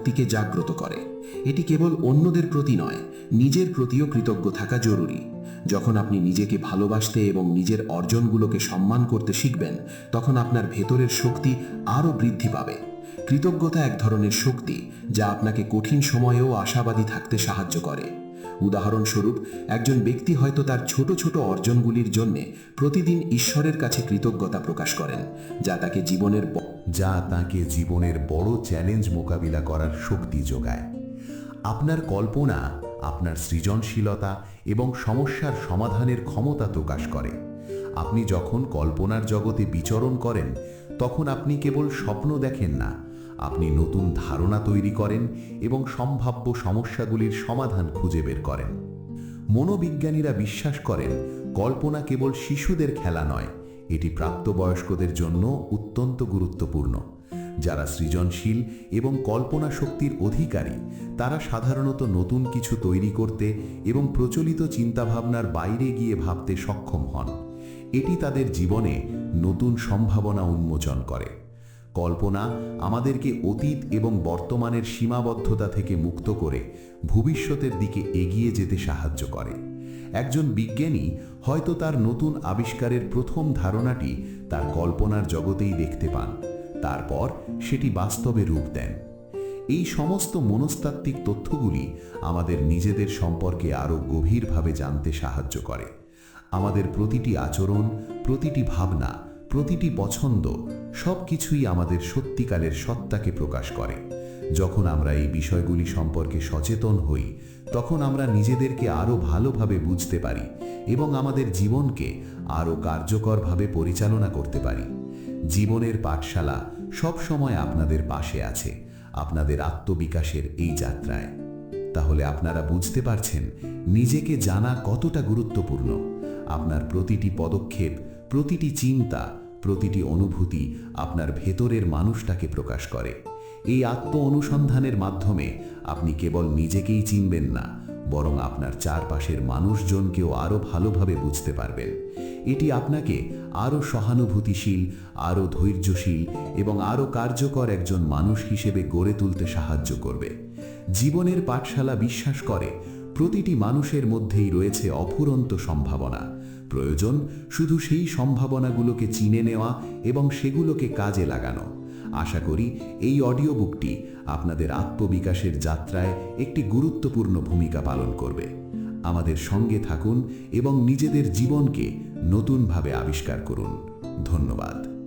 শক্তিকে জাগ্রত করে। এটি কেবল অন্যদের প্রতি নয়, নিজের প্রতিও কৃতজ্ঞ থাকা জরুরি। যখন আপনি নিজেকে ভালোবাসতে এবং নিজের অর্জনগুলোকে সম্মান করতে শিখবেন, তখন আপনার ভেতরের শক্তি আরও বৃদ্ধি পাবে। কৃতজ্ঞতা এক ধরনের শক্তি যা আপনাকে কঠিন সময়েও আশাবাদী থাকতে সাহায্য করে। উদাহরণস্বরূপ, একজন ব্যক্তি হয়তো তার ছোট ছোট অর্জনগুলির জন্য প্রতিদিন ঈশ্বরের কাছে কৃতজ্ঞতা প্রকাশ করেন, যা তাকে জীবনের বড় চ্যালেঞ্জ মোকাবিলা করার শক্তি যোগায়। আপনার কল্পনা আপনার সৃজনশীলতা এবং সমস্যার সমাধানের ক্ষমতা প্রকাশ করে। আপনি যখন কল্পনার জগতে বিচরণ করেন, তখন আপনি কেবল স্বপ্ন দেখেন না, আপনি নতুন ধারণা তৈরি করেন এবং সম্ভাব্য সমস্যাগুলির সমাধান খুঁজে বের করেন। মনোবিজ্ঞানীরা বিশ্বাস করেন, কল্পনা কেবল শিশুদের খেলা নয়, এটি প্রাপ্তবয়স্কদের জন্য অত্যন্ত গুরুত্বপূর্ণ। যারা সৃজনশীল এবং কল্পনা শক্তির অধিকারী, তারা সাধারণত নতুন কিছু তৈরি করতে এবং প্রচলিত চিন্তাভাবনার বাইরে গিয়ে ভাবতে সক্ষম হন। এটি তাদের জীবনে নতুন সম্ভাবনা উন্মোচন করে। কল্পনা আমাদেরকে অতীত এবং বর্তমানের সীমাবদ্ধতা থেকে মুক্ত করে ভবিষ্যতের দিকে এগিয়ে যেতে সাহায্য করে। একজন বিজ্ঞানী হয়তো তার নতুন আবিষ্কারের প্রথম ধারণাটি তার কল্পনার জগতেই দেখতে পান, তারপর সেটি বাস্তবে রূপ দেন। এই সমস্ত মনস্তাত্ত্বিক তথ্যগুলি আমাদের নিজেদের সম্পর্কে আরও গভীরভাবে জানতে সাহায্য করে। আমাদের প্রতিটি আচরণ, প্রতিটি ভাবনা, প্রতিটি পছন্দ সব কিছুই আমাদের সত্যিকারের সত্তাকে প্রকাশ করে। যখন আমরা এই বিষয়গুলি সম্পর্কে সচেতন হই, তখন আমরা নিজেদেরকে আরও ভালোভাবে বুঝতে পারি এবং আমাদের জীবনকে আরও কার্যকরভাবে পরিচালনা করতে পারি। জীবনের পাঠশালা সব সময় আপনাদের পাশে আছে আপনাদের আত্মবিকাশের এই যাত্রায়। তাহলে আপনারা বুঝতে পারছেন নিজেকে জানা কতটা গুরুত্বপূর্ণ। আপনার প্রতিটি পদক্ষেপ, প্রতিটি চিন্তা, প্রতিটি অনুভূতি আপনার ভেতরের মানুষটাকে প্রকাশ করে। এই আত্ম অনুসন্ধানের মাধ্যমে আপনি কেবল নিজেকেই চিনবেন না, বরং আপনার চারপাশের মানুষজনকেও আরও ভালোভাবে বুঝতে পারবেন। এটি আপনাকে আরও সহানুভূতিশীল, আরও ধৈর্যশীল এবং আরও কার্যকর একজন মানুষ হিসেবে গড়ে তুলতে সাহায্য করবে। জীবনের পাঠশালা বিশ্বাস করে প্রতিটি মানুষের মধ্যেই রয়েছে অফুরন্ত সম্ভাবনা। প্রয়োজন শুধু সেই সম্ভাবনাগুলোকে চিনে নেওয়া এবং সেগুলোকে কাজে লাগানো। আশা করি এই অডিও বুকটি আপনাদের আত্মবিকাশের যাত্রায় একটি গুরুত্বপূর্ণ ভূমিকা পালন করবে। আমাদের সঙ্গে থাকুন এবং নিজেদের জীবনকে নতুনভাবে আবিষ্কার করুন। ধন্যবাদ।